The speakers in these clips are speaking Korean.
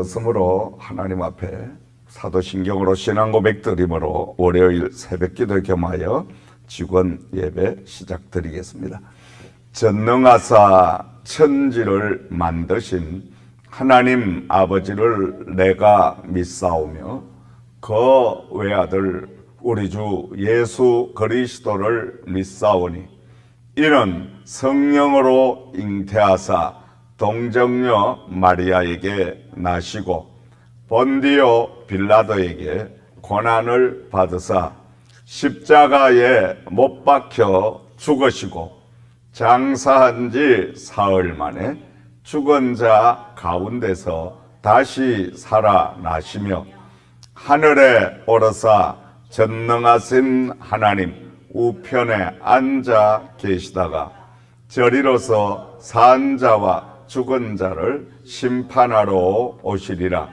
그러므로 하나님 앞에 사도신경으로 신앙 고백 드림으로 월요일 새벽기도 겸하여 직원 예배 시작드리겠습니다. 전능하사 천지를 만드신 하나님 아버지를 내가 믿사오며 그 외아들 우리 주 예수 그리스도를 믿사오니 이는 성령으로 잉태하사 동정녀 마리아에게 나시고 본디오 빌라도에게 고난을 받으사 십자가에 못 박혀 죽으시고 장사한 지 사흘 만에 죽은 자 가운데서 다시 살아나시며 하늘에 오르사 전능하신 하나님 우편에 앉아 계시다가 저리로서 산 자와 죽은 자를 심판하러 오시리라.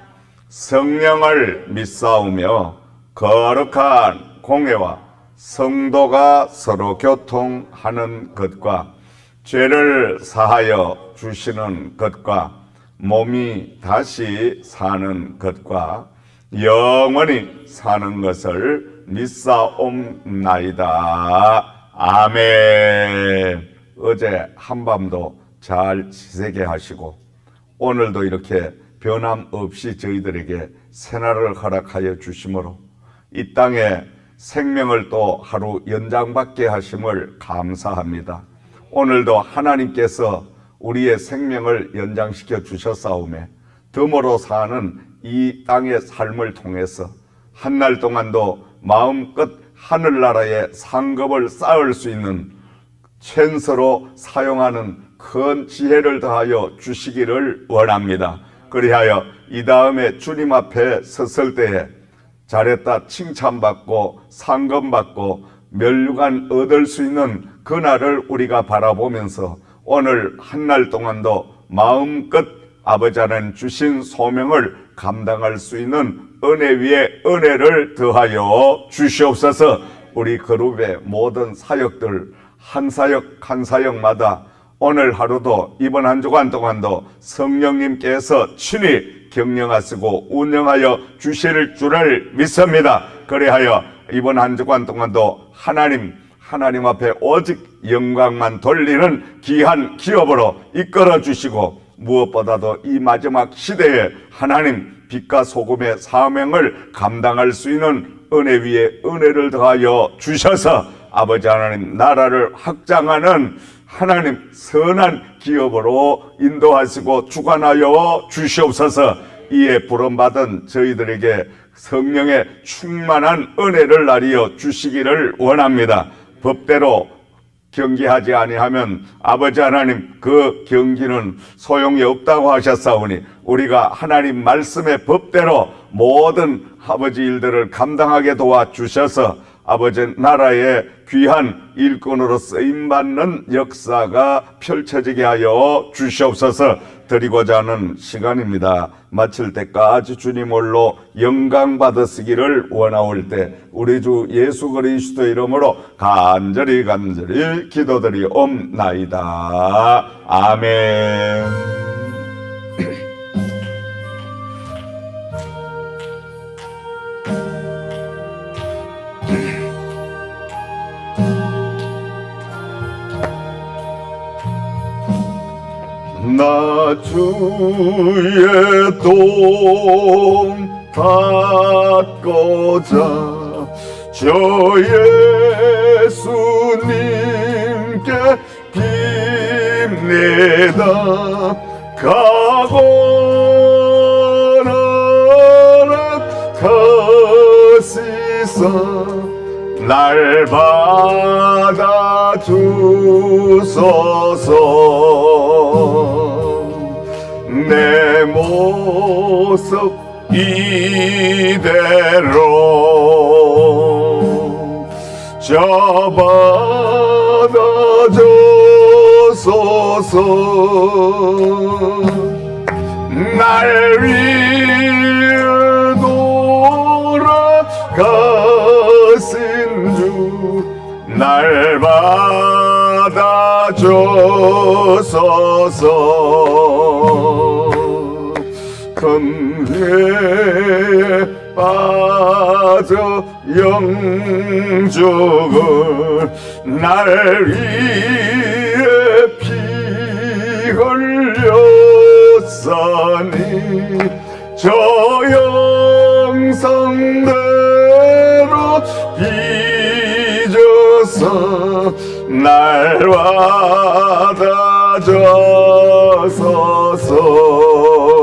성령을 믿사오며 거룩한 공회와 성도가 서로 교통하는 것과 죄를 사하여 주시는 것과 몸이 다시 사는 것과 영원히 사는 것을 믿사옵나이다. 아멘. 어제 한밤도 잘 지새게 하시고 오늘도 이렇게 변함없이 저희들에게 새날을 허락하여 주심으로 이 땅에 생명을 또 하루 연장받게 하심을 감사합니다. 오늘도 하나님께서 우리의 생명을 연장시켜 주셨사오매 덤으로 사는 이 땅의 삶을 통해서 한날 동안도 마음껏 하늘나라의 상급을 쌓을 수 있는 천서로 사용하는 큰 지혜를 더하여 주시기를 원합니다. 그리하여 이 다음에 주님 앞에 섰을 때에 잘했다 칭찬받고 상금받고 멸류관 얻을 수 있는 그날을 우리가 바라보면서 오늘 한날 동안도 마음껏 아버지 하나님 주신 소명을 감당할 수 있는 은혜 위에 은혜를 더하여 주시옵소서. 우리 그룹의 모든 사역들 한 사역 한 사역마다 오늘 하루도 이번 한 주간 동안도 성령님께서 친히 경영하시고 운영하여 주실 줄을 믿습니다. 그리하여 이번 한 주간 동안도 하나님 앞에 오직 영광만 돌리는 귀한 기업으로 이끌어 주시고 무엇보다도 이 마지막 시대에 하나님 빛과 소금의 사명을 감당할 수 있는 은혜 위에 은혜를 더하여 주셔서 아버지 하나님 나라를 확장하는 하나님 선한 기업으로 인도하시고 주관하여 주시옵소서. 이에 부름받은 저희들에게 성령의 충만한 은혜를 나리어 주시기를 원합니다. 법대로 경기하지 아니하면 아버지 하나님 그 경기는 소용이 없다고 하셨사오니 우리가 하나님 말씀의 법대로 모든 아버지 일들을 감당하게 도와주셔서 아버지 나라의 귀한 일꾼으로 쓰임받는 역사가 펼쳐지게 하여 주시옵소서. 드리고자 하는 시간입니다. 마칠 때까지 주님 홀로 영광 받으시기를 원하올 때 우리 주 예수 그리스도 이름으로 간절히 기도드리옵나이다. 아멘. 나 주의 돈 받고자 저 예수님께 빕니다. 가고나라 가시사 날 받아 주소서. 내 모습 이대로 저받아 주소서. 날 위해 돌아가신 주 날 받아주소서. 그 선회에 빠져 영적을 날 위해 피 흘렸사니 저 영성대로 빚어서 날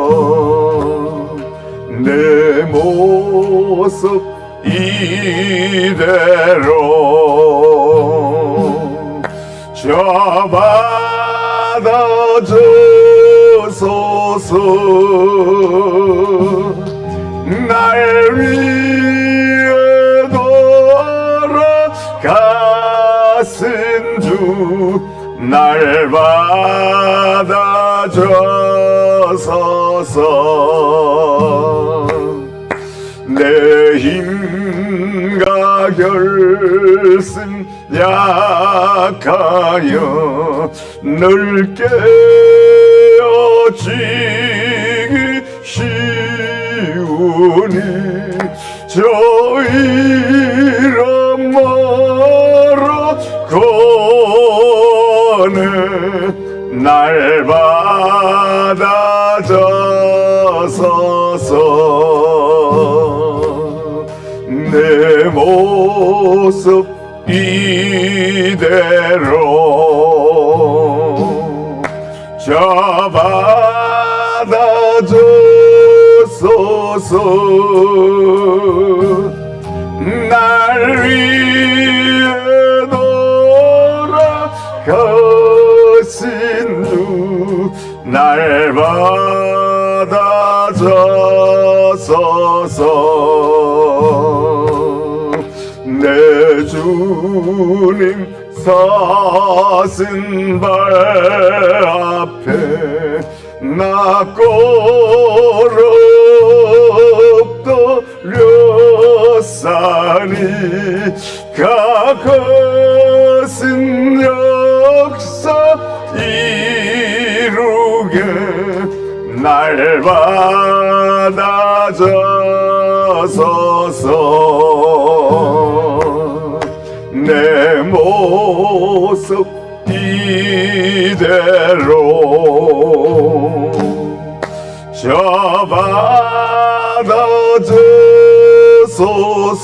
받아줘서서 내 모습 이대로 저 받아줘서서 날 위해 돌아가신 주 날 받아줘서서 내 힘과 결심 약하여 늘 깨어지기 쉬우니 저 이름 멀어 거네 날 받아줘서서 내 모습 이대로 저 받아줘서서 날 위해 돌아가신 주 날 받아줘서서 내 주님 사신 발 앞에 나 꼬럽떠렸사니 가거신 역사 이루게 날 받아줘서서 내 모습 이대로 저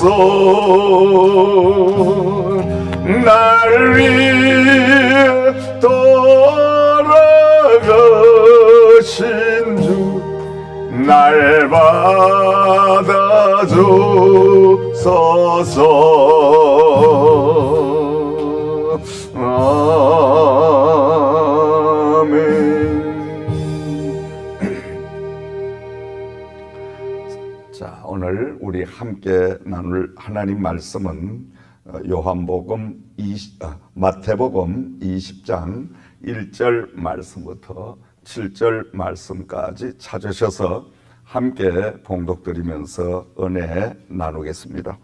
받아줘서서 날 위해 돌아가신 주 날 받아줘서서 자, 오늘 우리 함께 나눌 하나님 말씀은 마태복음 20장 1절 말씀부터 7절 말씀까지 찾으셔서 함께 봉독드리면서 은혜 나누겠습니다.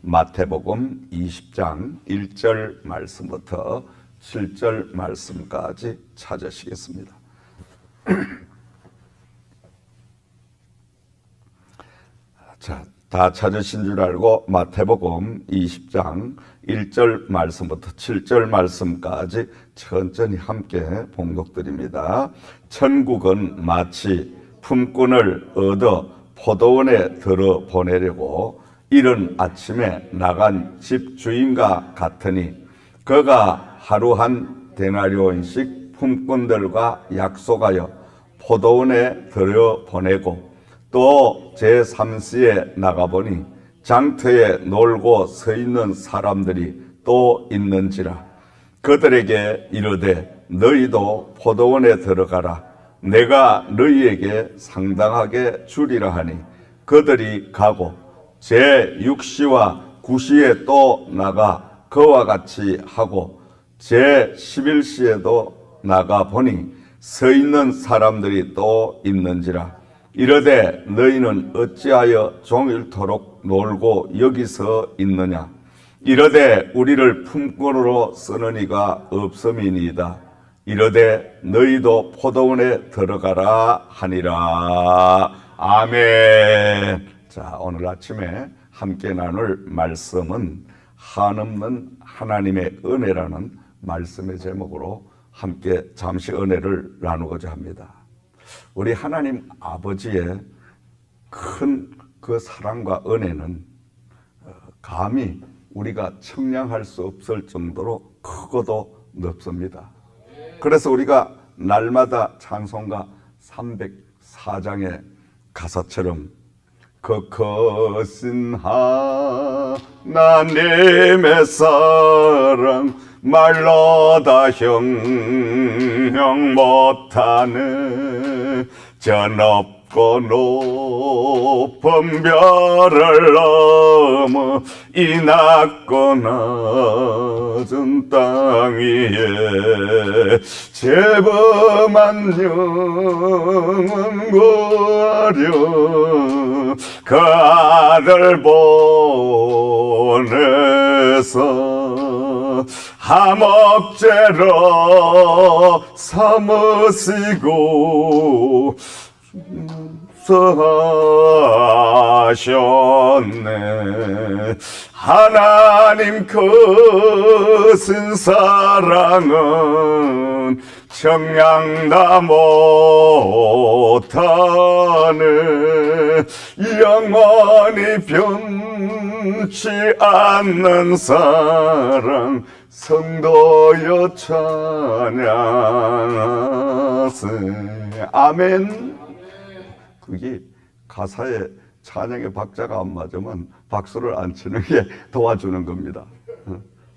마태복음 20장 1절 말씀부터 7절 말씀까지 찾으시겠습니다. 자, 다 찾으신 줄 알고 마태복음 20장 1절 말씀부터 7절 말씀까지 천천히 함께 봉독드립니다. 천국은 마치 품꾼을 얻어 포도원에 들어 보내려고 이른 아침에 나간 집주인과 같으니 그가 하루 한 데나리온씩 품꾼들과 약속하여 포도원에 들여 보내고 또 제3시에 나가보니 장터에 놀고 서 있는 사람들이 또 있는지라 그들에게 이르되 너희도 포도원에 들어가라 내가 너희에게 상당하게 주리라 하니 그들이 가고 제6시와 9시에 또 나가 그와 같이 하고 제11시에도 나가 보니 서 있는 사람들이 또 있는지라 이르되 너희는 어찌하여 종일토록 놀고 여기서 있느냐 이르되 우리를 품꾼으로 쓰는 이가 없음이니이다 이르되 너희도 포도원에 들어가라 하니라. 아멘. 자, 오늘 아침에 함께 나눌 말씀은 한없는 하나님의 은혜라는 말씀의 제목으로 함께 잠시 은혜를 나누고자 합니다. 우리 하나님 아버지의 큰 그 사랑과 은혜는 감히 우리가 청량할 수 없을 정도로 크고도 넓습니다. 그래서 우리가 날마다 찬송가 304장의 가사처럼 그 거신 하나님의 사랑 말로 다 형용 못하는 저 높고 높은 별을 넘어 이 낮고 낮은 땅 위에 죄범한 영혼 구하려 그 아들 보내서 함옥죄로 삼으시고 하셨네. 하나님 크신 사랑은 청량다 못하네. 영원히 변치 않는 사랑 성도여 찬양하세. 아멘. 그게 가사에 찬양의 박자가 안 맞으면 박수를 안 치는 게 도와주는 겁니다.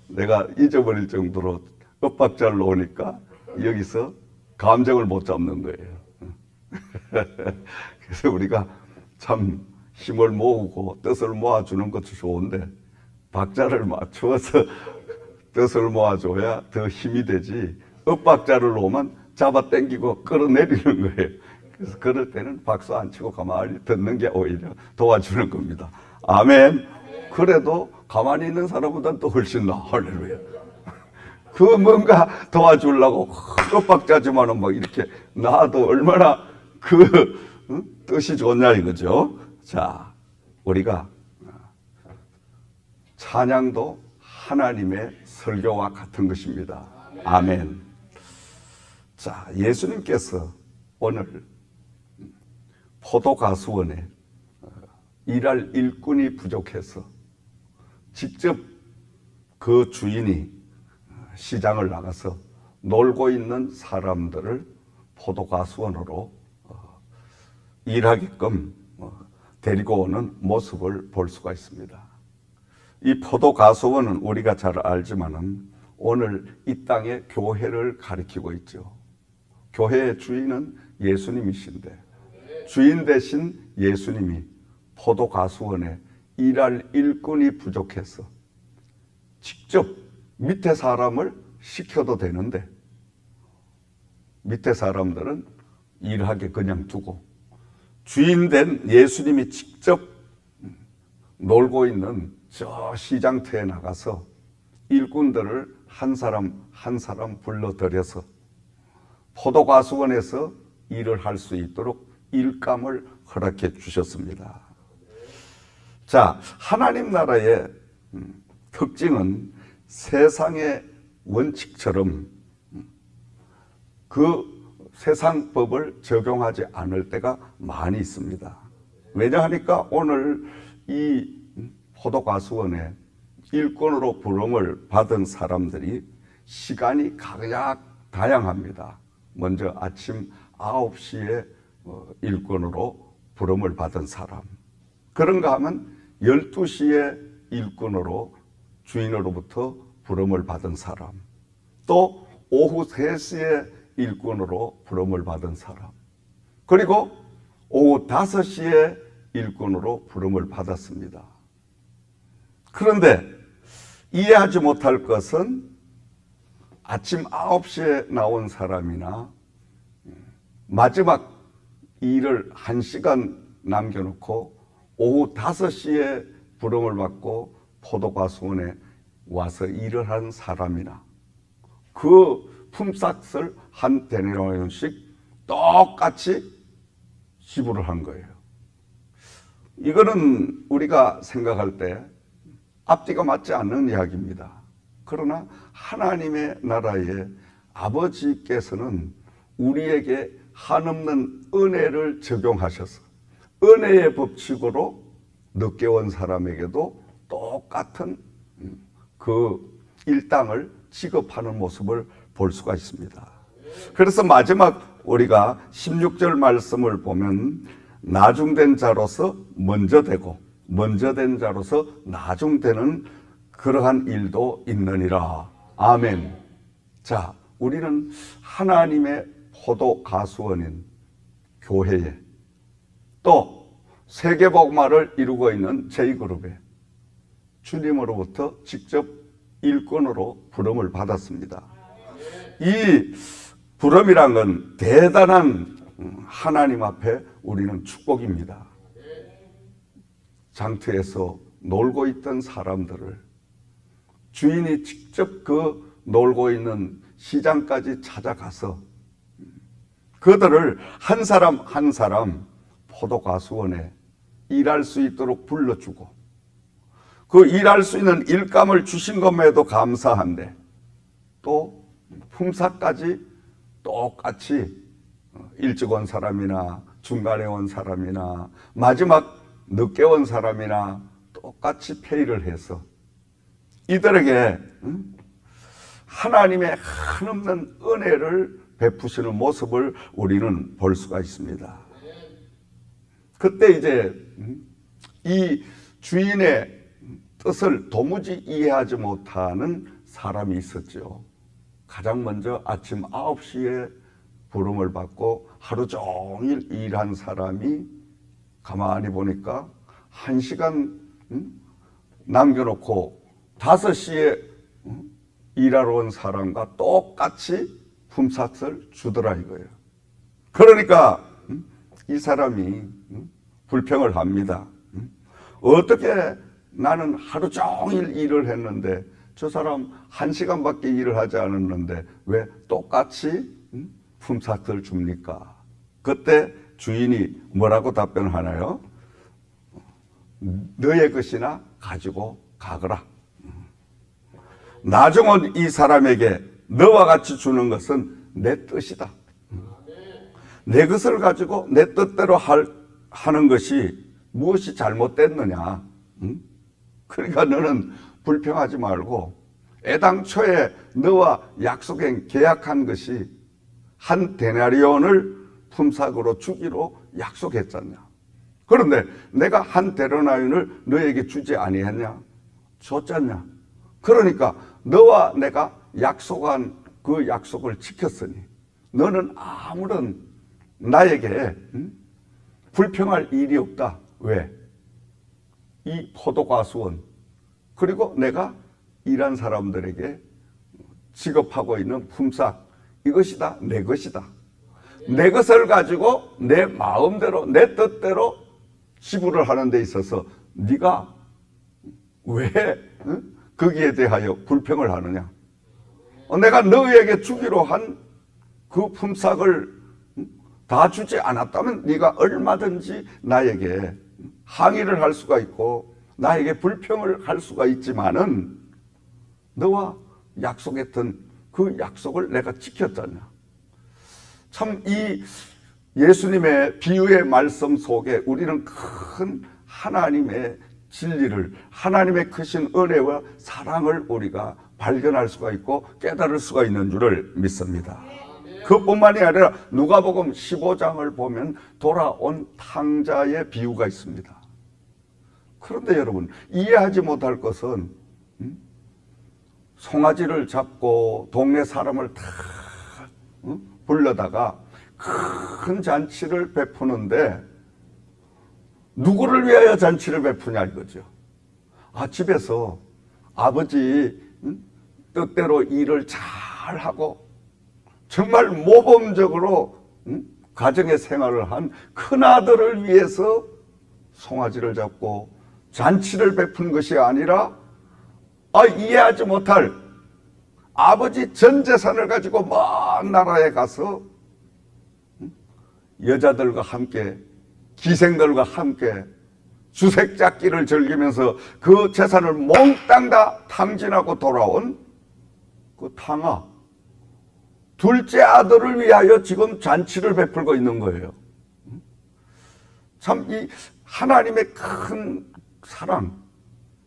내가 잊어버릴 정도로 엇박자를 놓으니까 여기서 감정을 못 잡는 거예요. 그래서 우리가 참 힘을 모으고 뜻을 모아주는 것도 좋은데 박자를 맞추어서 뜻을 모아줘야 더 힘이 되지, 엇박자를 놓으면 잡아당기고 끌어내리는 거예요. 그래서 그럴 때는 박수 안 치고 가만히 듣는 게 오히려 도와주는 겁니다. 아멘. 그래도 가만히 있는 사람보다는 또 훨씬 나아. 할렐루야. 그 뭔가 도와주려고 엇박자지만은 막 이렇게 나도 얼마나 그 뜻이 좋냐 이거죠. 자, 우리가 찬양도 하나님의 설교와 같은 것입니다. 아멘. 자, 예수님께서 오늘 포도가수원에 일할 일꾼이 부족해서 직접 그 주인이 시장을 나가서 놀고 있는 사람들을 포도가수원으로 일하게끔 데리고 오는 모습을 볼 수가 있습니다. 이 포도가수원은 우리가 잘 알지만은 오늘 이 땅의 교회를 가리키고 있죠. 교회의 주인은 예수님이신데 주인 대신 예수님이 포도가수원에 일할 일꾼이 부족해서 직접 밑에 사람을 시켜도 되는데 밑에 사람들은 일하게 그냥 두고 주인 된 예수님이 직접 놀고 있는 저 시장터에 나가서 일꾼들을 한 사람 한 사람 불러들여서 포도가수원에서 일을 할 수 있도록 일감을 허락해 주셨습니다. 자, 하나님 나라의 특징은 세상의 원칙처럼 그 세상 법을 적용하지 않을 때가 많이 있습니다. 왜냐하니까 오늘 이 포도가수원에 일꾼으로 부름을 받은 사람들이 시간이 각각 다양합니다. 먼저 아침 9시에 일꾼으로 부름을 받은 사람, 그런가 하면 12시에 일꾼으로 주인으로부터 부름을 받은 사람, 또 오후 3시에 일꾼으로 부름을 받은 사람, 그리고 오후 5시에 일꾼으로 부름을 받았습니다. 그런데 이해하지 못할 것은 아침 9시에 나온 사람이나 마지막 일을 1시간 남겨놓고 오후 5시에 부름을 받고 포도가수원에 와서 일을 한 사람이나 그 품삯을 한 데나리온씩 똑같이 지불을 한 거예요. 이거는 우리가 생각할 때 앞뒤가 맞지 않는 이야기입니다. 그러나 하나님의 나라에 아버지께서는 우리에게 한없는 은혜를 적용하셔서 은혜의 법칙으로 늦게 온 사람에게도 똑같은 그 일당을 지급하는 모습을 볼 수가 있습니다. 그래서 마지막 우리가 16절 말씀을 보면 나중된 자로서 먼저 되고 먼저 된 자로서 나중되는 그러한 일도 있느니라. 아멘. 자, 우리는 하나님의 포도 가수원인 교회에 또 세계복음화를 이루고 있는 J그룹에 주님으로부터 직접 일꾼으로 부름을 받았습니다. 이 부름이란 건 대단한 하나님 앞에 우리는 축복입니다. 장터에서 놀고 있던 사람들을 주인이 직접 그 놀고 있는 시장까지 찾아가서 그들을 한 사람 한 사람 포도가수원에 일할 수 있도록 불러주고 그 일할 수 있는 일감을 주신 것에도 감사한데 또 품삯까지 똑같이 일찍 온 사람이나 중간에 온 사람이나 마지막 늦게 온 사람이나 똑같이 페이를 해서 이들에게 하나님의 한없는 은혜를 베푸시는 모습을 우리는 볼 수가 있습니다. 그때 이제 이 주인의 뜻을 도무지 이해하지 못하는 사람이 있었죠. 가장 먼저 아침 9시에 부름을 받고 하루 종일 일한 사람이 가만히 보니까 1시간 남겨놓고 5시에 일하러 온 사람과 똑같이 품삯을 주더라 이거예요. 그러니까 이 사람이 불평을 합니다. 어떻게 나는 하루 종일 일을 했는데 저 사람 1시간밖에 일을 하지 않았는데 왜 똑같이 품삯을 줍니까? 그때 주인이 뭐라고 답변하나요? 너의 것이나 가지고 가거라. 나중 온 이 사람에게 너와 같이 주는 것은 내 뜻이다. 내 것을 가지고 내 뜻대로 하는 것이 무엇이 잘못됐느냐? 그러니까 너는 불평하지 말고 애당초에 너와 약속한 계약한 것이 한 데나리온을 품삯으로 주기로 약속했잖냐. 그런데 내가 한 데나리온을 너에게 주지 아니했냐? 줬잖냐. 그러니까 너와 내가 약속한 그 약속을 지켰으니 너는 아무런 나에게 불평할 일이 없다. 왜? 이 포도가수원 그리고 내가 일한 사람들에게 지급하고 있는 품삯 이것이다. 내 것이다. 내 것을 가지고 내 마음대로 내 뜻대로 지불을 하는 데 있어서 네가 왜 거기에 대하여 불평을 하느냐. 내가 너에게 주기로 한 그 품삯을 다 주지 않았다면 네가 얼마든지 나에게 항의를 할 수가 있고 나에게 불평을 할 수가 있지만은 너와 약속했던 그 약속을 내가 지켰잖냐. 참 이 예수님의 비유의 말씀 속에 우리는 큰 하나님의 진리를 하나님의 크신 은혜와 사랑을 우리가 발견할 수가 있고 깨달을 수가 있는 줄을 믿습니다. 그뿐만이 아니라 누가복음 15장을 보면 돌아온 탕자의 비유가 있습니다. 그런데 여러분 이해하지 못할 것은 송아지를 잡고 동네 사람을 다 불러다가 큰 잔치를 베푸는데 누구를 위하여 잔치를 베푸냐 이거죠. 집에서 아버지 뜻대로 일을 잘하고 정말 모범적으로 가정의 생활을 한 큰아들을 위해서 송아지를 잡고 잔치를 베푼 것이 아니라 이해하지 못할 아버지 전 재산을 가지고 먼 나라에 가서 여자들과 함께 기생들과 함께 주색잡기를 즐기면서 그 재산을 몽땅 다 탕진하고 돌아온 그 탕아, 둘째 아들을 위하여 지금 잔치를 베풀고 있는 거예요. 참 이 하나님의 큰 사랑,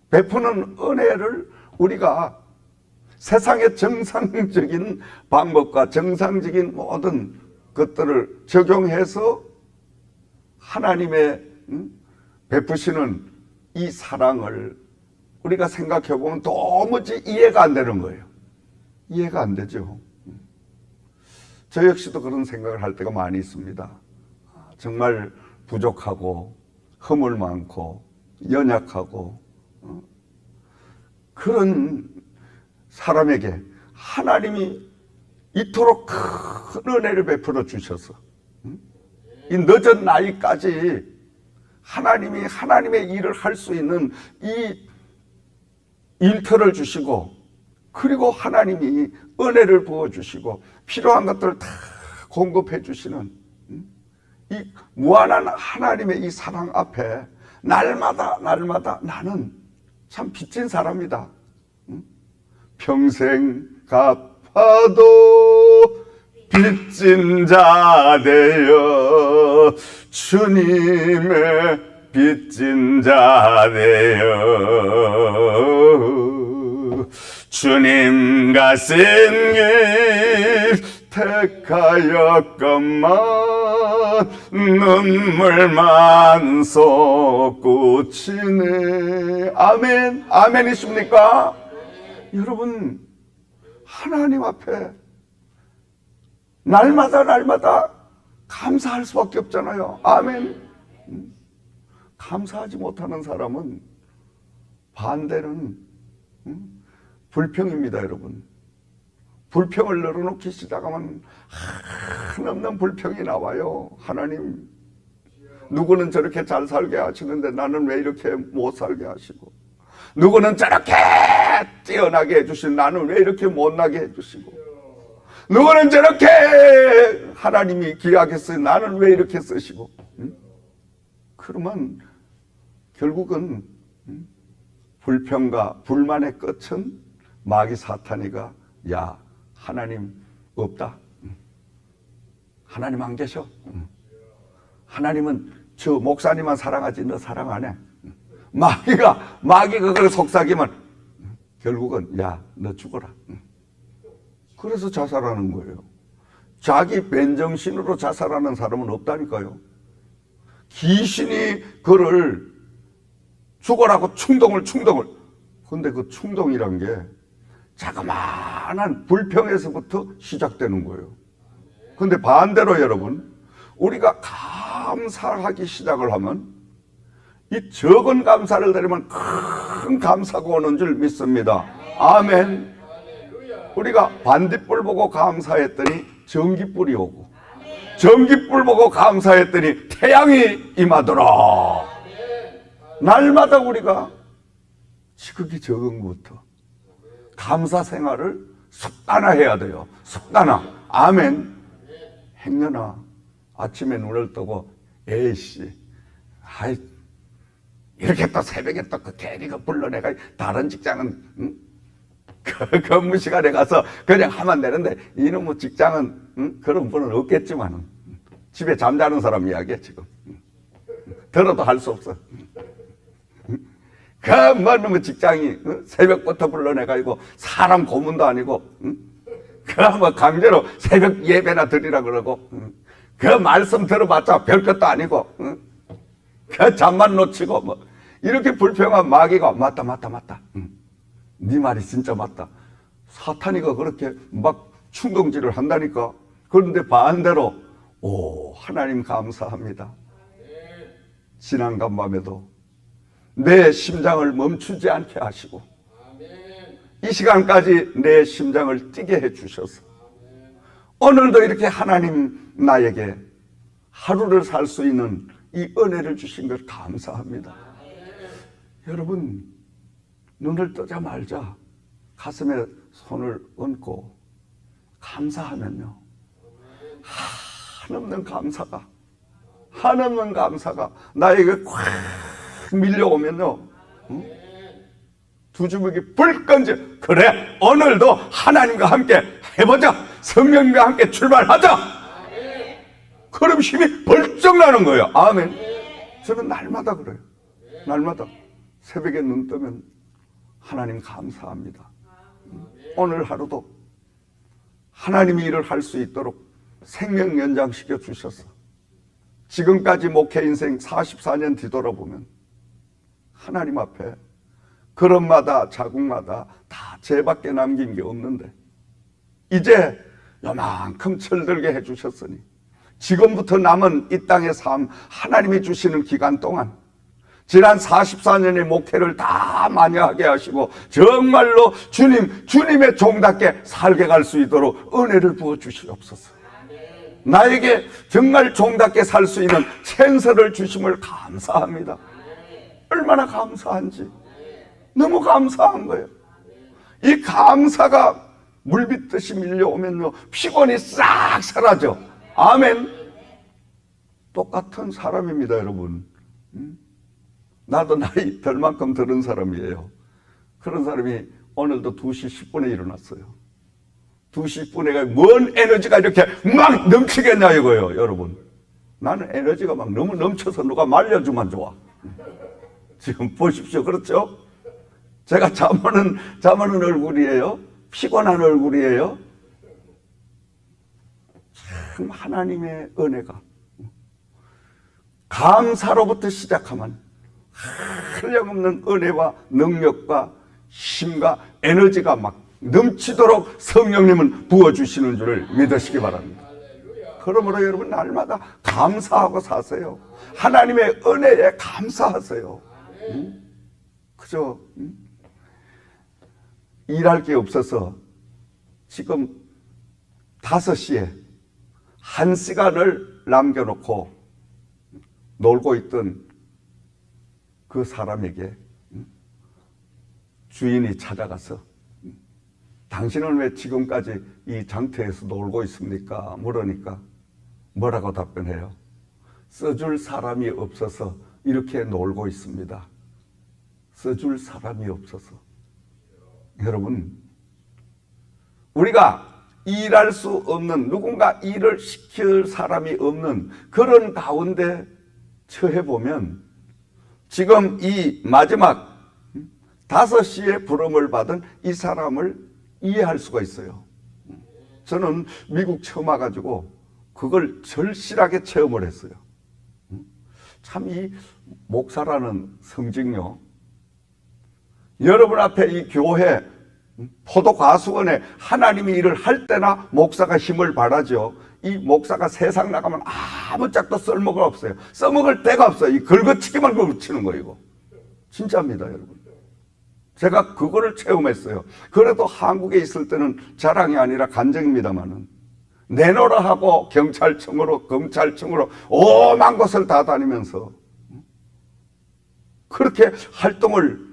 베푸는 은혜를 우리가 세상의 정상적인 방법과 정상적인 모든 것들을 적용해서 하나님의 베푸시는 이 사랑을 우리가 생각해 보면 도무지 이해가 안 되는 거예요. 이해가 안 되죠. 저 역시도 그런 생각을 할 때가 많이 있습니다. 정말 부족하고 허물 많고 연약하고 그런 사람에게 하나님이 이토록 큰 은혜를 베풀어 주셔서 이 늦은 나이까지 하나님이 하나님의 일을 할 수 있는 이 일터를 주시고, 그리고 하나님이 은혜를 부어주시고 필요한 것들을 다 공급해 주시는 이 무한한 하나님의 이 사랑 앞에 날마다 나는 참 빚진 사람이다. 평생 갚아도 빚진 자 되어 주님의 빚진 자 되어 주님 가신 길 택하였건만 눈물만 솟구치네. 아멘. 아멘이십니까? 여러분, 하나님 앞에 날마다 감사할 수밖에 없잖아요. 아멘. 감사하지 못하는 사람은 반대는 불평입니다, 여러분. 불평을 늘어놓기 시작하면 한없는 불평이 나와요. 하나님, 누구는 저렇게 잘 살게 하시는데 나는 왜 이렇게 못 살게 하시고, 누구는 저렇게 뛰어나게 해주시는 나는 왜 이렇게 못나게 해주시고, 누구는 저렇게 하나님이 귀하게 쓰 나는 왜 이렇게 쓰시고. 그러면 결국은 불평과 불만의 끝은 마귀 사탄이가 야, 하나님 없다. 하나님 안 계셔. 하나님은 저 목사님만 사랑하지 너 사랑 안 해. 마귀가 그걸 속삭이면 결국은 야, 너 죽어라. 그래서 자살하는 거예요. 자기 맨정신으로 자살하는 사람은 없다니까요. 귀신이 그를 죽어라고 충동을. 근데 그 충동이란 게 자그마한 불평에서부터 시작되는 거예요. 근데 반대로 여러분, 우리가 감사하기 시작을 하면 이 적은 감사를 드리면 큰 감사가 오는 줄 믿습니다. 아멘. 우리가 반딧불 보고 감사했더니 전깃불이 오고, 전깃불 보고 감사했더니 태양이 임하더라. 날마다 우리가 지극히 적은 것부터 감사 생활을 습관화해야 돼요. 습관화. 아멘. 행여나 아침에 눈을 뜨고 에이씨, 아이 이렇게 또 새벽에 또 그 괜히 그 불러내가 다른 직장은 그 근무 시간에 가서 그냥 하면 되는데 이놈의 직장은 그런 분은 없겠지만 집에 잠자는 사람 이야기야 지금. 들어도 할 수 없어. 그 뭐 직장이 새벽부터 불러내가지고 사람 고문도 아니고 그 뭐 강제로 새벽 예배나 드리라 그러고 그 말씀 들어봤자 별것도 아니고 그 잠만 놓치고 뭐 이렇게 불평한 마귀가 맞다. 네 말이 진짜 맞다. 사탄이가 그렇게 막 충동질을 한다니까. 그런데 반대로 오, 하나님 감사합니다. 지난 간밤에도 내 심장을 멈추지 않게 하시고 이 시간까지 내 심장을 뛰게 해주셔서 오늘도 이렇게 하나님 나에게 하루를 살 수 있는 이 은혜를 주신 걸 감사합니다. 여러분, 눈을 뜨자마자 가슴에 손을 얹고 감사하면요, 한없는 감사가 나에게 꽉 밀려오면요, 두 주먹이 불 건져. 그래, 오늘도 하나님과 함께 해보자. 성령과 함께 출발하자. 그럼 힘이 벌쩍 나는 거예요. 아멘. 저는 날마다 그래요. 날마다 새벽에 눈 뜨면 하나님 감사합니다. 오늘 하루도 하나님이 일을 할 수 있도록 생명 연장시켜 주셔서 지금까지 목회 인생 44년 뒤돌아보면 하나님 앞에 걸음마다 자국마다 다 죄밖에 남긴 게 없는데 이제 요만큼 철들게 해주셨으니 지금부터 남은 이 땅의 삶, 하나님이 주시는 기간 동안 지난 44년의 목회를 다 마녀하게 하시고 정말로 주님의 종답게 살게 갈 수 있도록 은혜를 부어주시옵소서. 나에게 정말 종답게 살 수 있는 찬스를 주심을 감사합니다. 얼마나 감사한지 너무 감사한 거예요. 이 감사가 물빗듯이 밀려오면요 피곤이 싹 사라져. 아멘. 똑같은 사람입니다, 여러분. 나도 나이 들 만큼 들은 사람이에요. 그런 사람이 오늘도 2시 10분에 일어났어요. 2시 10분에 뭔 에너지가 이렇게 막 넘치겠냐 이거예요, 여러분. 나는 에너지가 막 너무 넘쳐서 누가 말려주면 좋아. 지금 보십시오. 그렇죠? 제가 잠오는 얼굴이에요. 피곤한 얼굴이에요. 참 하나님의 은혜가 감사로부터 시작하면 한량없는 은혜와 능력과 힘과 에너지가 막 넘치도록 성령님은 부어주시는 줄을 믿으시기 바랍니다. 그러므로 여러분 날마다 감사하고 사세요. 하나님의 은혜에 감사하세요. 그저 일할 게 없어서 지금 5시에 1시간을 남겨놓고 놀고 있던 그 사람에게 주인이 찾아가서 당신은 왜 지금까지 이 장터에서 놀고 있습니까? 물으니까 뭐라고 답변해요? 써줄 사람이 없어서 이렇게 놀고 있습니다. 써줄 사람이 없어서. 여러분, 우리가 일할 수 없는, 누군가 일을 시킬 사람이 없는 그런 가운데 처해보면 지금 이 마지막 5시에 부름을 받은 이 사람을 이해할 수가 있어요. 저는 미국 처음 와가지고 그걸 절실하게 체험을 했어요. 참 이 목사라는 성직요, 여러분 앞에 이 교회 포도과수원에 하나님이 일을 할 때나 목사가 힘을 발하죠. 이 목사가 세상 나가면 아무 짝도 쓸모가 없어요. 써먹을 데가 없어요. 이 긁어치기만 긁어치는 거예요. 이거 진짜입니다, 여러분. 제가 그거를 체험했어요. 그래도 한국에 있을 때는 자랑이 아니라 간증입니다만은 내놓으라 하고 경찰청으로 검찰청으로 오만 곳을 다 다니면서 그렇게 활동을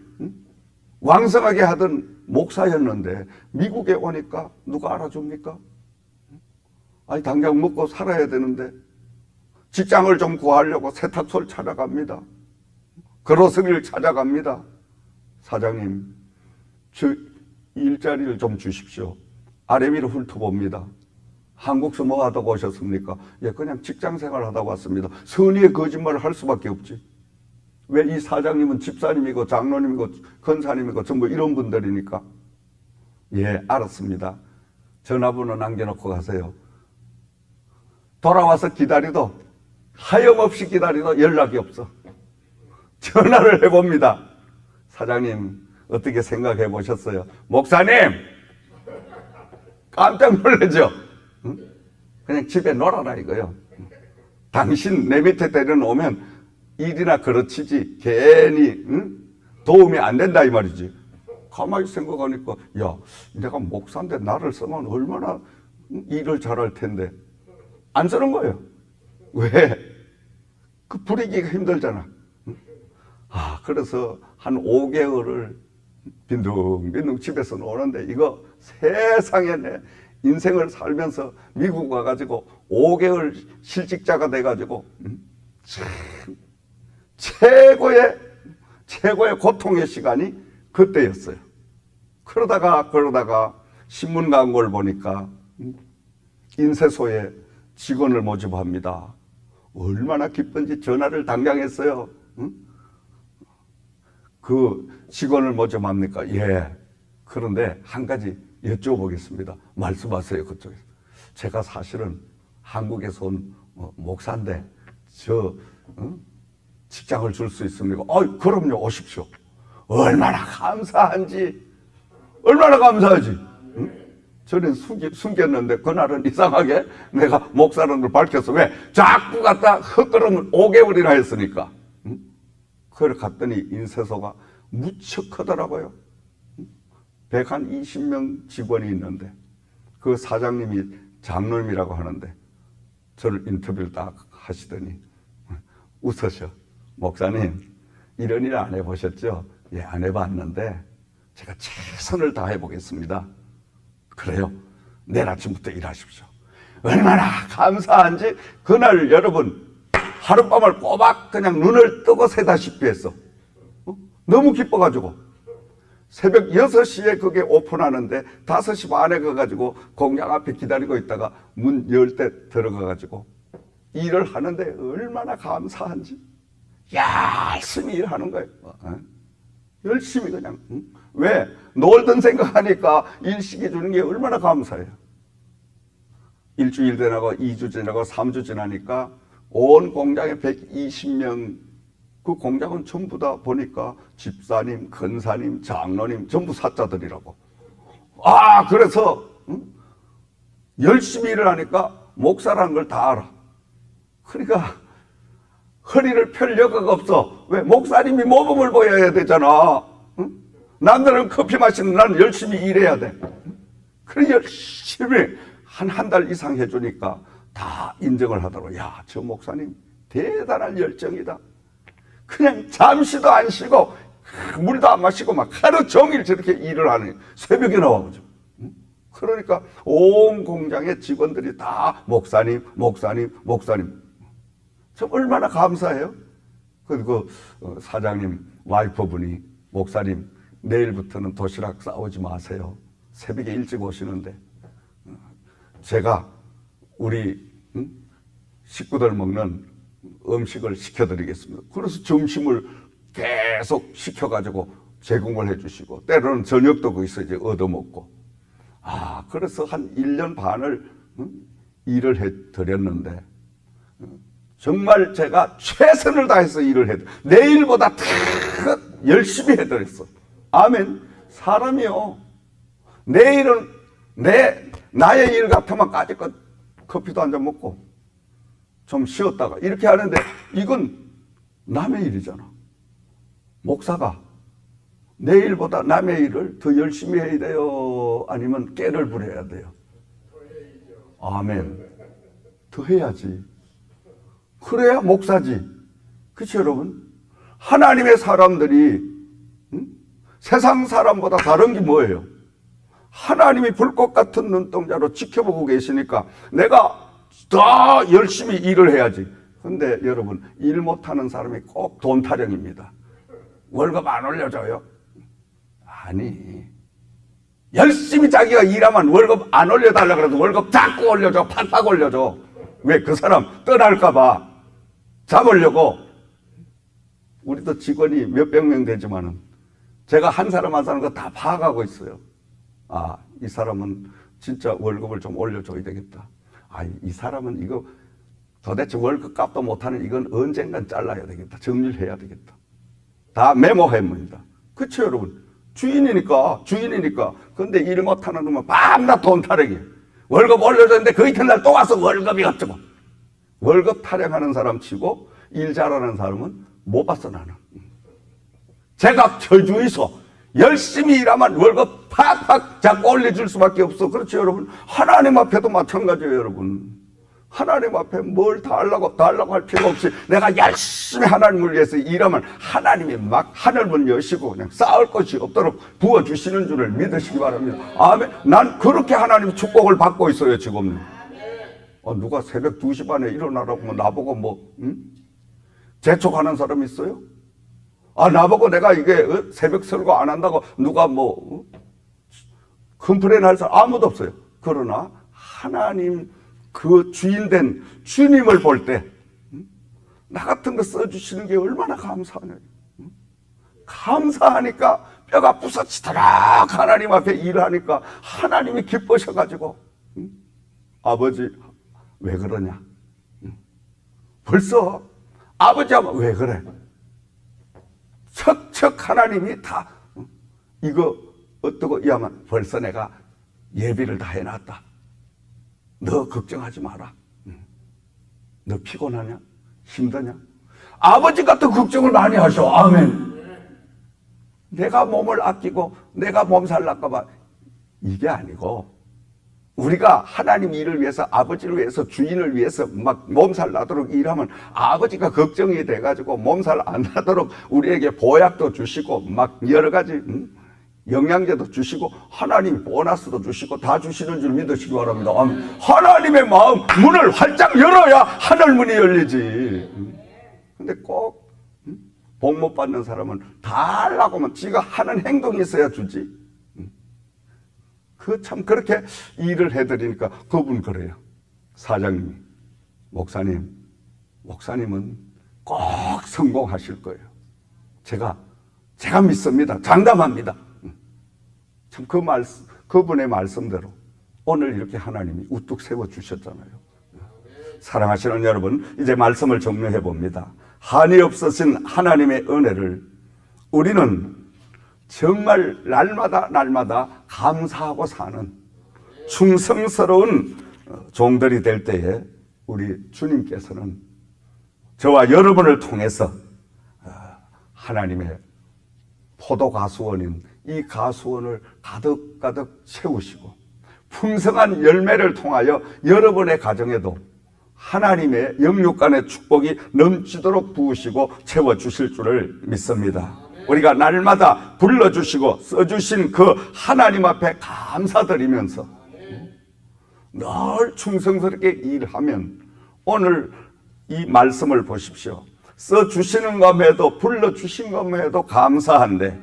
왕성하게 하던 목사였는데 미국에 오니까 누가 알아줍니까? 아니 당장 먹고 살아야 되는데 직장을 좀 구하려고 세탁소를 찾아갑니다. 그로서기를 찾아갑니다. 사장님, 저 일자리를 좀 주십시오. 아래 위로 훑어봅니다. 한국서 뭐 하다가 오셨습니까? 예, 그냥 직장생활 하다가 왔습니다. 선의의 거짓말을 할 수밖에 없지. 왜 이 사장님은 집사님이고 장로님이고 권사님이고 전부 이런 분들이니까. 예, 알았습니다. 전화번호 남겨놓고 가세요. 돌아와서 기다리도 하염없이 기다리도 연락이 없어. 전화를 해봅니다. 사장님 어떻게 생각해 보셨어요? 목사님 깜짝 놀라죠. 응? 그냥 집에 놀아라 이거요. 당신 내 밑에 데려오면 일이나 그렇지지 괜히 도움이 안 된다 이 말이지. 가만히 생각하니까 야 내가 목사인데 나를 쓰면 얼마나 일을 잘할 텐데 안 쓰는 거예요. 왜? 그 부리기가 힘들잖아. 그래서 한 5개월을 빈둥빈둥 집에서 노는데 이거 세상에 내 인생을 살면서 미국 와가지고 5개월 실직자가 돼가지고 참 최고의 최고의 고통의 시간이 그때였어요. 그러다가 신문 광고를 보니까 인쇄소에 직원을 모집합니다. 얼마나 기쁜지 전화를 당장 했어요. 그 직원을 모집합니까? 예. 그런데 한 가지 여쭤보겠습니다. 말씀하세요, 그쪽에서. 제가 사실은 한국에서 온 목사인데 직장을 줄 수 있습니까? 그럼요, 오십시오. 얼마나 감사한지. 저는 숨겼는데 그날은 이상하게 내가 목사라는 걸 밝혔어. 왜? 자꾸 갖다 헛걸음을 5개월이나 했으니까. 그걸 갔더니 인쇄소가 무척 크더라고요. 120명 직원이 있는데 그 사장님이 장로님이라고 하는데 저를 인터뷰를 딱 하시더니 웃으셔. 목사님, 이런 일 안 해보셨죠? 예, 안 해봤는데 제가 최선을 다해 보겠습니다. 그래요? 내일 아침부터 일하십시오. 얼마나 감사한지 그날 여러분 하룻밤을 꼬박 그냥 눈을 뜨고 새다시피 했어. 너무 기뻐가지고 새벽 6시에 그게 오픈하는데 5시 반에 가가지고 공장 앞에 기다리고 있다가 문 열 때 들어가가지고 일을 하는데 얼마나 감사한지 열심히 일하는 거예요. 열심히 그냥. 왜? 놀던 생각하니까 일시키 주는 게 얼마나 감사해요. 일주일 지나고 2주 지나고 3주 지나니까 온 공장에 120명, 그 공장은 전부 다 보니까 집사님, 근사님, 장로님 전부 사자들이라고. 그래서 열심히 일을 하니까 목사라는 걸 다 알아. 그러니까 허리를 펼 여가가 없어. 왜? 목사님이 모범을 보여야 되잖아. 남들은 커피 마시는 나는 열심히 일해야 돼. 그래 열심히 한 달 이상 해주니까 다 인정을 하더라고. 야, 저 목사님 대단한 열정이다. 그냥 잠시도 안 쉬고 물도 안 마시고 막 하루 종일 저렇게 일을 하는, 새벽에 나와보죠. 그러니까 온 공장의 직원들이 다 목사님. 저 얼마나 감사해요. 그리고 사장님 와이프분이 목사님 내일부터는 도시락 싸오지 마세요. 새벽에 일찍 오시는데 제가 우리 식구들 먹는 음식을 시켜드리겠습니다. 그래서 점심을 계속 시켜가지고 제공을 해주시고 때로는 저녁도 거기서 이제 얻어먹고. 그래서 한 1년 반을 일을 해드렸는데 정말 제가 최선을 다해서 일을 해도 내일보다 더 열심히 해드렸어. 아멘. 사람이요. 내일은 나의 일 같으면 까짓것 커피도 한 잔 먹고 좀 쉬었다가 이렇게 하는데 이건 남의 일이잖아. 목사가 내일보다 남의 일을 더 열심히 해야 돼요? 아니면 깨를 부려야 돼요? 아멘. 더 해야지. 그래야 목사지. 그렇죠, 여러분? 하나님의 사람들이 세상 사람보다 다른 게 뭐예요? 하나님이 불꽃 같은 눈동자로 지켜보고 계시니까 내가 더 열심히 일을 해야지. 근데 여러분, 일 못하는 사람이 꼭 돈 타령입니다. 월급 안 올려줘요? 아니, 열심히 자기가 일하면 월급 안 올려달라 그래도 월급 자꾸 올려줘. 팍팍 올려줘. 왜? 그 사람 떠날까봐 잡으려고. 우리도 직원이 몇백 명 되지만은 제가 한 사람 한 사람 다 파악하고 있어요. 이 사람은 진짜 월급을 좀 올려줘야 되겠다. 이 사람은 이거 도대체 월급 값도 못하는 이건 언젠간 잘라야 되겠다. 정리를 해야 되겠다. 다 메모해봅니다. 그렇죠, 여러분? 주인이니까. 근데 일 못하는 놈은 밤낮 돈 타령이. 월급 올려줬는데 그 이튿날 또 와서 월급이 어쩌고. 월급 타령하는 사람 치고 일 잘하는 사람은 못 봤어, 나는. 제가 저주에서 열심히 일하면 월급 팍팍 자꾸 올려줄 수밖에 없어. 그렇죠, 여러분? 하나님 앞에도 마찬가지예요, 여러분. 하나님 앞에 뭘 달라고 할 필요 없이 내가 열심히 하나님을 위해서 일하면 하나님이 막 하늘문 여시고 그냥 쌓을 것이 없도록 부어주시는 줄을 믿으시기 바랍니다. 아멘. 난 그렇게 하나님 축복을 받고 있어요, 지금. 누가 새벽 2시 반에 일어나라고 나보고 재촉하는 사람 있어요? 나보고 내가 이게 새벽 설교 안 한다고 누가 컴플레인 할 사람 아무도 없어요. 그러나 하나님 그 주인된 주님을 볼 때 나 같은 거 써주시는 게 얼마나 감사하냐. 감사하니까 뼈가 부서지도록 하나님 앞에 일하니까 하나님이 기뻐셔가지고 아버지 왜 그러냐. 벌써 아버지 하면 왜 그래. 척척 하나님이 다 이거 어떠고 이하면 벌써 내가 예비를 다 해놨다. 너 걱정하지 마라. 너 피곤하냐? 힘드냐? 아버지가 더 걱정을 많이 하셔. 아멘. 내가 몸을 아끼고 내가 몸살 날까 봐 이게 아니고 우리가 하나님 일을 위해서 아버지를 위해서 주인을 위해서 막 몸살 나도록 일하면 아버지가 걱정이 돼가지고 몸살 안 나도록 우리에게 보약도 주시고 막 여러 가지 영양제도 주시고 하나님 보너스도 주시고 다 주시는 줄 믿으시기 바랍니다. 하나님의 마음 문을 활짝 열어야 하늘 문이 열리지. 근데 꼭 복 못 받는 사람은 다 하려고 하면 지가 하는 행동이 있어야 주지. 참 그렇게 일을 해드리니까 그분 그래요. 사장님이 목사님은 꼭 성공하실 거예요. 제가 믿습니다. 장담합니다. 참 그분의 말씀대로 오늘 이렇게 하나님이 우뚝 세워주셨잖아요. 사랑하시는 여러분, 이제 말씀을 정리해 봅니다. 한이 없으신 하나님의 은혜를 우리는 정말 날마다 감사하고 사는 충성스러운 종들이 될 때에 우리 주님께서는 저와 여러분을 통해서 하나님의 포도 가수원인 이 가수원을 가득가득 채우시고 풍성한 열매를 통하여 여러분의 가정에도 하나님의 영육간의 축복이 넘치도록 부으시고 채워주실 줄을 믿습니다. 우리가 날마다 불러주시고 써주신 그 하나님 앞에 감사드리면서 늘 충성스럽게 일하면 오늘 이 말씀을 보십시오. 써주시는 것에도 불러주신 것에도 감사한데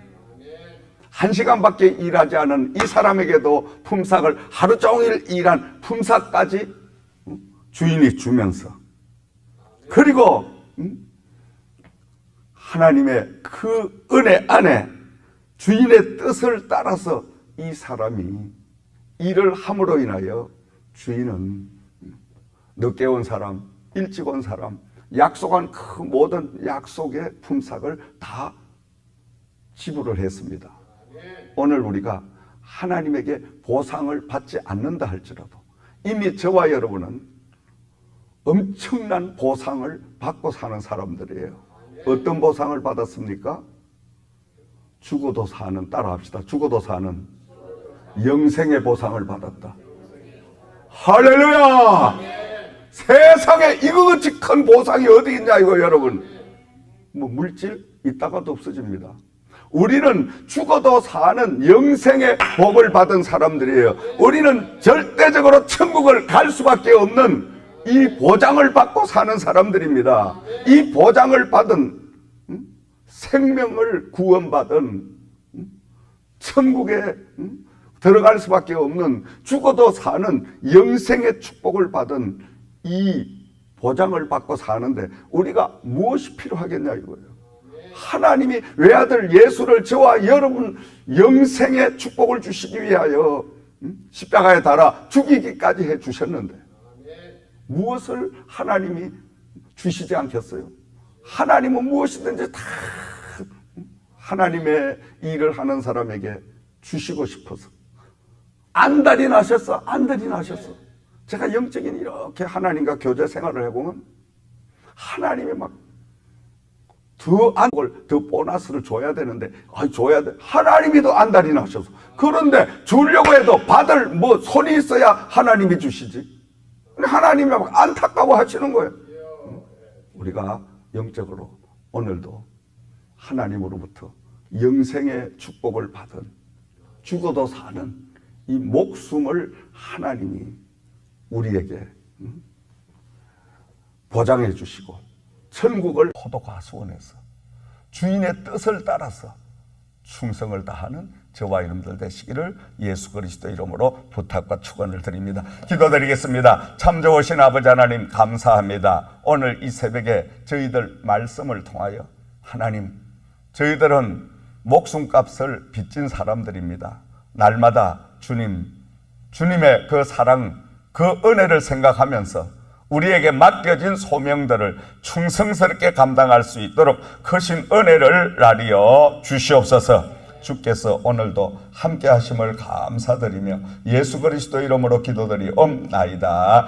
1시간밖에 일하지 않은 이 사람에게도 품삯을 하루 종일 일한 품삯까지 주인이 주면서 그리고 하나님의 그 은혜 안에 주인의 뜻을 따라서 이 사람이 일을 함으로 인하여 주인은 늦게 온 사람, 일찍 온 사람, 약속한 그 모든 약속의 품삯을 다 지불을 했습니다. 오늘 우리가 하나님에게 보상을 받지 않는다 할지라도 이미 저와 여러분은 엄청난 보상을 받고 사는 사람들이에요. 어떤 보상을 받았습니까? 죽어도 사는, 따라합시다. 죽어도 사는 영생의 보상을 받았다. 할렐루야! 세상에 이거같이 큰 보상이 어디 있냐 이거 여러분. 물질 있다가도 없어집니다. 우리는 죽어도 사는 영생의 복을 받은 사람들이에요. 우리는 절대적으로 천국을 갈 수밖에 없는 이 보장을 받고 사는 사람들입니다. 이 보장을 받은 생명을 구원받은 천국에 들어갈 수밖에 없는 죽어도 사는 영생의 축복을 받은 이 보장을 받고 사는데 우리가 무엇이 필요하겠냐 이거예요. 하나님이 외아들 예수를 저와 여러분 영생의 축복을 주시기 위하여 십자가에 달아 죽이기까지 해 주셨는데 무엇을 하나님이 주시지 않겠어요? 하나님은 무엇이든지 다 하나님의 일을 하는 사람에게 주시고 싶어서 안달이 나셨어. 제가 영적인 이렇게 하나님과 교제 생활을 해보면 하나님이 막 더 보너스를 줘야 되는데 줘야 돼. 하나님이 더 안달이 나셔서 그런데 주려고 해도 받을 손이 있어야 하나님이 주시지. 하나님이 막 안타까워 하시는 거예요. 우리가 영적으로 오늘도 하나님으로부터 영생의 축복을 받은 죽어도 사는 이 목숨을 하나님이 우리에게 보장해 주시고 천국을 포도가수원에서 주인의 뜻을 따라서 충성을 다하는 저와 여러분들 되시기를 예수 그리스도 이름으로 부탁과 축원을 드립니다. 기도드리겠습니다. 참 좋으신 아버지 하나님 감사합니다. 오늘 이 새벽에 저희들 말씀을 통하여 하나님, 저희들은 목숨값을 빚진 사람들입니다. 날마다 주님의 그 사랑, 그 은혜를 생각하면서 우리에게 맡겨진 소명들을 충성스럽게 감당할 수 있도록 크신 은혜를 나리어 주시옵소서. 주께서 오늘도 함께 하심을 감사드리며 예수 그리스도 이름으로 기도드리옵나이다.